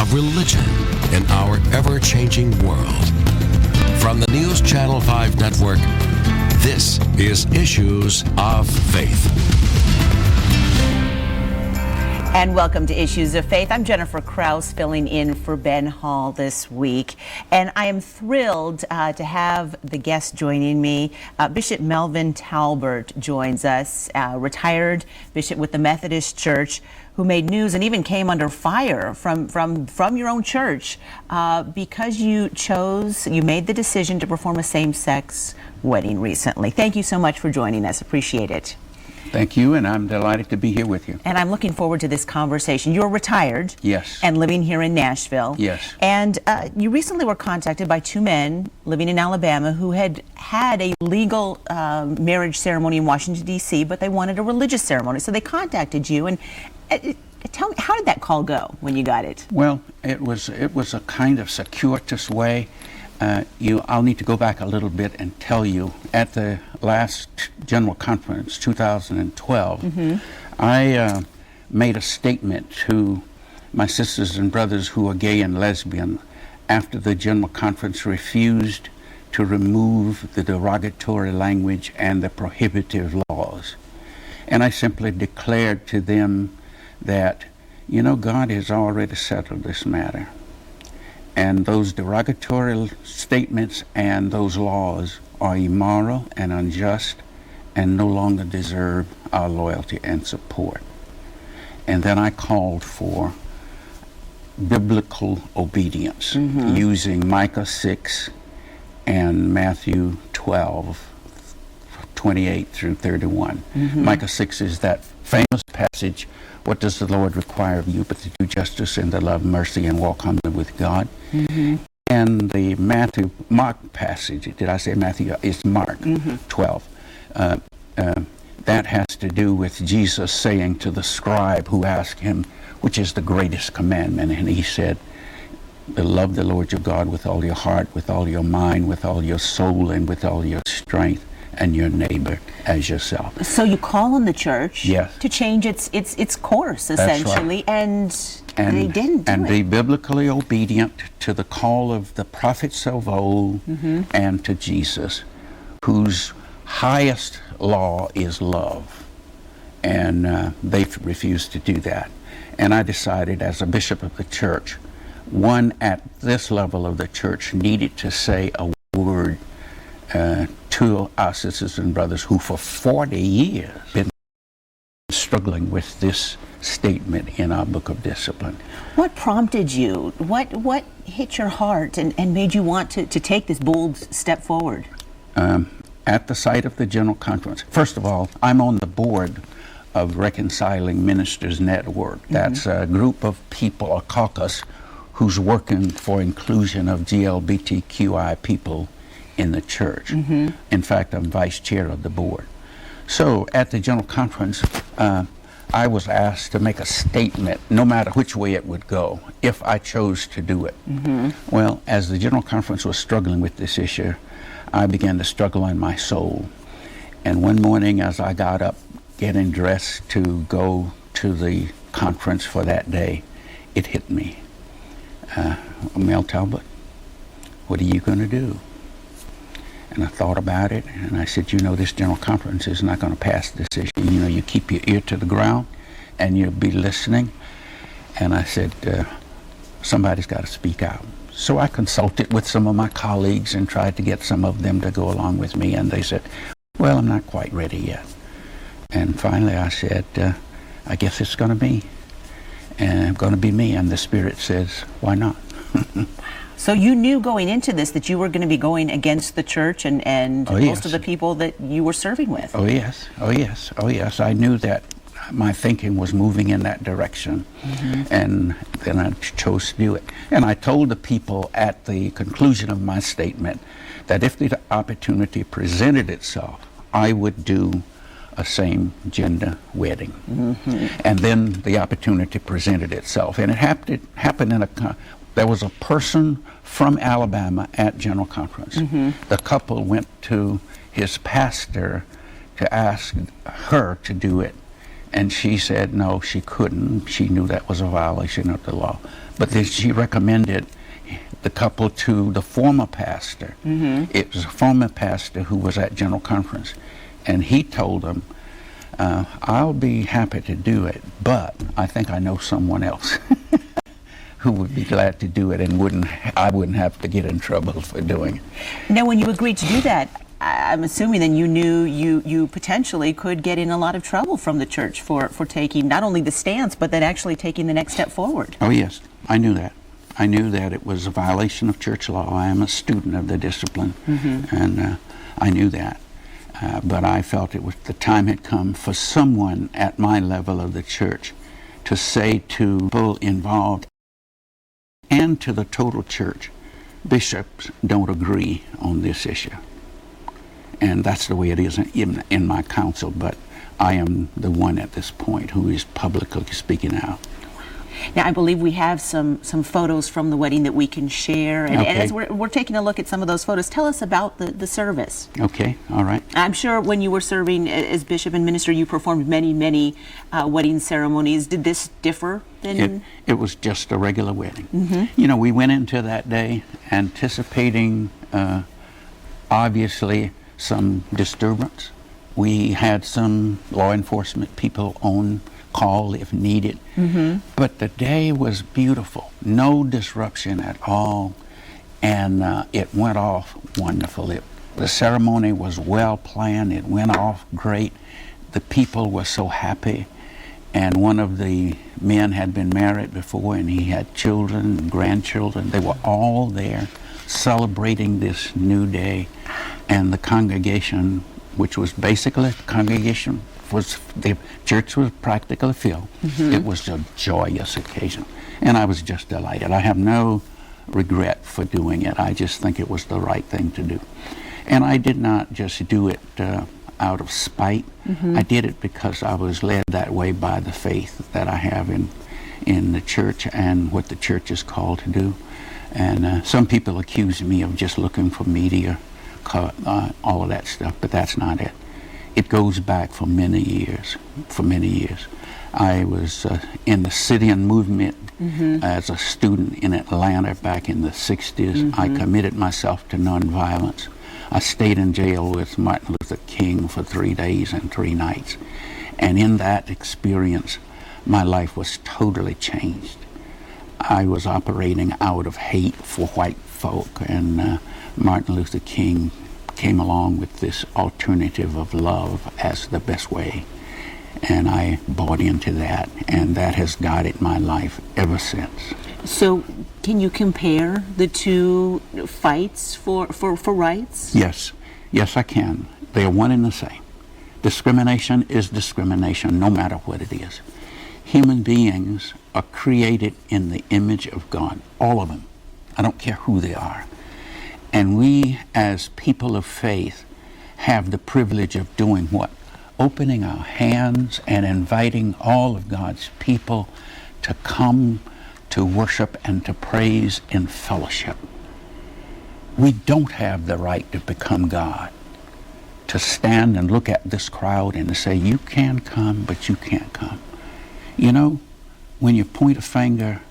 of religion in our ever-changing world. From the News Channel 5 network, this is Issues of Faith. And welcome to Issues of Faith. I'm Jennifer Krause, filling in for Ben Hall this week. And I am thrilled to have the guest joining me. Bishop Melvin Talbert joins us, retired bishop with the Methodist Church, who made news and even came under fire from your own church because you made the decision to perform a same-sex wedding recently. Thank you so much for joining us. Appreciate it. Thank you, and I'm delighted to be here with you. And I'm looking forward to this conversation. You're retired. Yes. And living here in Nashville. Yes. And you recently were contacted by two men living in Alabama who had a legal marriage ceremony in Washington, D.C., but they wanted a religious ceremony. So they contacted you. And tell me, how did that call go when you got it? Well, it was a kind of circuitous way. I'll need to go back a little bit and tell you, at the last General Conference, 2012, I made a statement to my sisters and brothers who are gay and lesbian after the General Conference refused to remove the derogatory language and the prohibitive laws. And I simply declared to them that, God has already settled this matter. And those derogatory statements and those laws are immoral and unjust and no longer deserve our loyalty and support. And then I called for biblical obedience using Micah 6 and Matthew 12:28 through 31. Micah 6 is that famous passage, "What does the Lord require of you but to do justice and to love mercy and walk humbly with God?" And the Mark passage, did I say Matthew? It's Mark 12. That has to do with Jesus saying to the scribe who asked him, which is the greatest commandment? And he said, "Love the Lord your God with all your heart, with all your mind, with all your soul, and with all your strength, and your neighbor as yourself." So you call on the church to change its course, essentially, That's right. and they didn't do and it. be biblically obedient to the call of the prophets of old and to Jesus, whose highest law is love. And they refused to do that. And I decided, as a bishop of the church, one at this level of the church needed to say a word to our sisters and brothers who for 40 years been struggling with this statement in our book of discipline. What prompted you? What hit your heart and made you want to take this bold step forward? At the site of the General Conference, first of all, I'm on the board of Reconciling Ministers Network. That's a group of people, a caucus, who's working for inclusion of GLBTQI people in the church. In fact, I'm vice chair of the board. So at the General Conference, I was asked to make a statement, no matter which way it would go, if I chose to do it. Well, as the General Conference was struggling with this issue, I began to struggle in my soul. And one morning, as I got up, getting dressed to go to the conference for that day, it hit me. Mel Talbert, what are you going to do? And I thought about it, and I said, this General Conference is not going to pass this issue. You keep your ear to the ground, and you'll be listening. And I said, somebody's got to speak out. So I consulted with some of my colleagues and tried to get some of them to go along with me, and they said, well, I'm not quite ready yet. And finally I said, I guess it's going to be. And it's going to be me. And the Spirit says, why not? So you knew going into this that you were going to be going against the church and most of the people that you were serving with. Oh yes. I knew that my thinking was moving in that direction. And then I chose to do it. And I told the people at the conclusion of my statement that if the opportunity presented itself, I would do a same-gender wedding. And then the opportunity presented itself. And it happened in there was a person from Alabama at General Conference. The couple went to his pastor to ask her to do it. And she said no, she couldn't. She knew that was a violation of the law. But then she recommended the couple to the former pastor. It was a former pastor who was at General Conference, and he told them, I'll be happy to do it, but I think I know someone else who would be glad to do it, and I wouldn't have to get in trouble for doing it. Now, when you agreed to do that, I'm assuming then you knew you potentially could get in a lot of trouble from the church for taking not only the stance, but then actually taking the next step forward. Oh yes, I knew that. I knew that it was a violation of church law. I am a student of the discipline, and I knew that. But I felt the time had come for someone at my level of the church to say to people involved and to the total church, bishops don't agree on this issue. And that's the way it is in my council, but I am the one at this point who is publicly speaking out. Now, I believe we have some photos from the wedding that we can share. And, Okay. and as we're taking a look at some of those photos, tell us about the service. Okay, all right. I'm sure when you were serving as bishop and minister, you performed many wedding ceremonies. Did this differ than? It was just a regular wedding. You know, we went into that day anticipating, obviously, some disturbance. We had some law enforcement people on call if needed. But the day was beautiful, no disruption at all, and it went off wonderful. The ceremony was well planned, it went off great. The people were so happy, and one of the men had been married before, and he had children and grandchildren. They were all there celebrating this new day, and the congregation, which was basically the congregation, the church was practically filled. It was a joyous occasion, and I was just delighted. I have no regret for doing it. I just think it was the right thing to do. And I did not just do it out of spite. I did it because I was led that way by the faith that I have in the church and what the church is called to do. And some people accuse me of just looking for media, all of that stuff, but that's not it. It goes back for many years, I was in the Syrian movement as a student in Atlanta back in the 60s. I committed myself to nonviolence. I stayed in jail with Martin Luther King for 3 days and 3 nights. And in that experience, my life was totally changed. I was operating out of hate for white folk, and Martin Luther King came along with this alternative of love as the best way. And I bought into that, and that has guided my life ever since. So, can you compare the two fights for rights? Yes, I can. They are one and the same. Discrimination is discrimination, no matter what it is. Human beings are created in the image of God, all of them. I don't care who they are. And we, as people of faith, have the privilege of doing what? Opening our hands and inviting all of God's people to come to worship and to praise in fellowship. We don't have the right to become God, to stand and look at this crowd and to say, you can come, but you can't come. You know, when you point a finger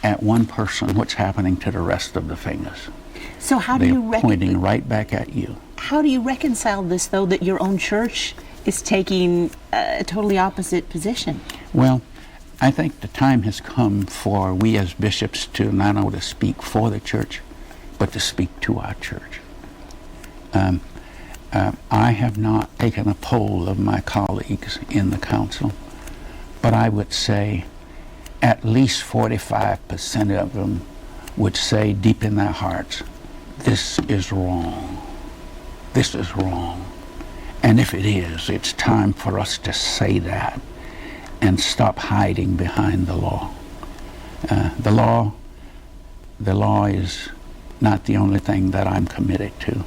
at one person, what's happening to the rest of the fingers? So how do you pointing right back at you. How do you reconcile this, though, that your own church is taking a totally opposite position? Well, I think the time has come for we as bishops to not only speak for the church, but to speak to our church. I have not taken a poll of my colleagues in the council, but I would say at least 45% of them would say deep in their hearts, this is wrong. This is wrong. And if it is, it's time for us to say that and stop hiding behind the law. The law is not the only thing that I'm committed to.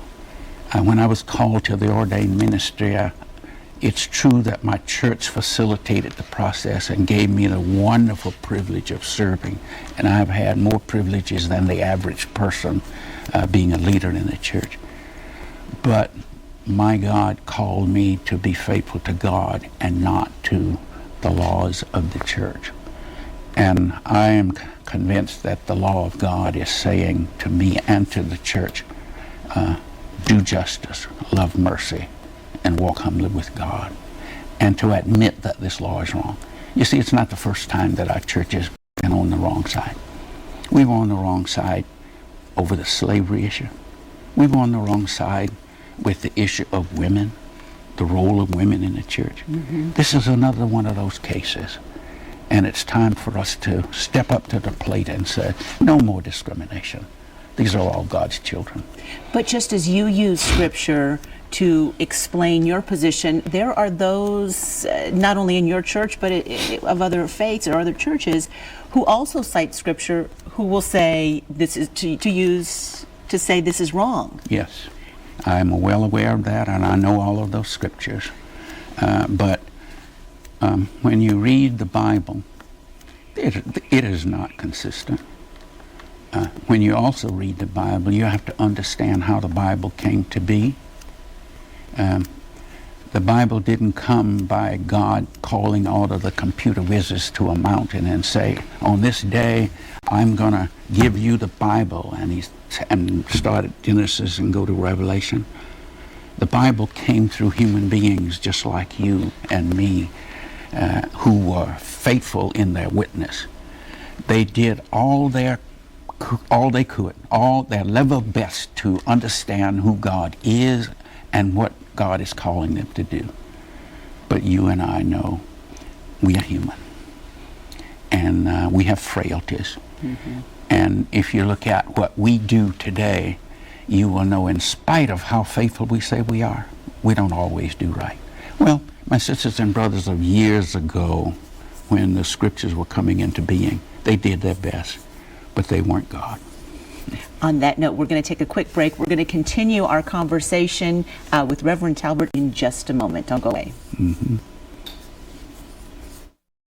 When I was called to the ordained ministry, it's true that my church facilitated the process and gave me the wonderful privilege of serving. And I've had more privileges than the average person being a leader in the church. But my God called me to be faithful to God and not to the laws of the church. And I am convinced that the law of God is saying to me and to the church, do justice, love mercy, and walk humbly with God, and to admit that this law is wrong. You see, it's not the first time that our church has been on the wrong side. We were on the wrong side over the slavery issue. We were on the wrong side with the issue of women, the role of women in the church. This is another one of those cases. And it's time for us to step up to the plate and say, no more discrimination. These are all God's children. But just as you use Scripture to explain your position, there are those, not only in your church, but of other faiths or other churches, who also cite Scripture, who will say this is to say this is wrong. Yes, I'm well aware of that, and I know all of those scriptures. But when you read the Bible, it is not consistent. When you also read the Bible, you have to understand how the Bible came to be. The Bible didn't come by God calling all of the computer whizzes to a mountain and say, on this day, I'm going to give you the Bible, and start at Genesis and go to Revelation. The Bible came through human beings just like you and me, who were faithful in their witness. They did all they could, all their level best to understand who God is and what God is calling them to do. But you and I know we are human, and we have frailties. And if you look at what we do today, you will know, in spite of how faithful we say we are, we don't always do right. Well, my sisters and brothers of years ago, when the scriptures were coming into being, they did their best, but they weren't God. On that note, we're going to take a quick break. We're going to continue our conversation with Reverend Talbert in just a moment. Don't go away.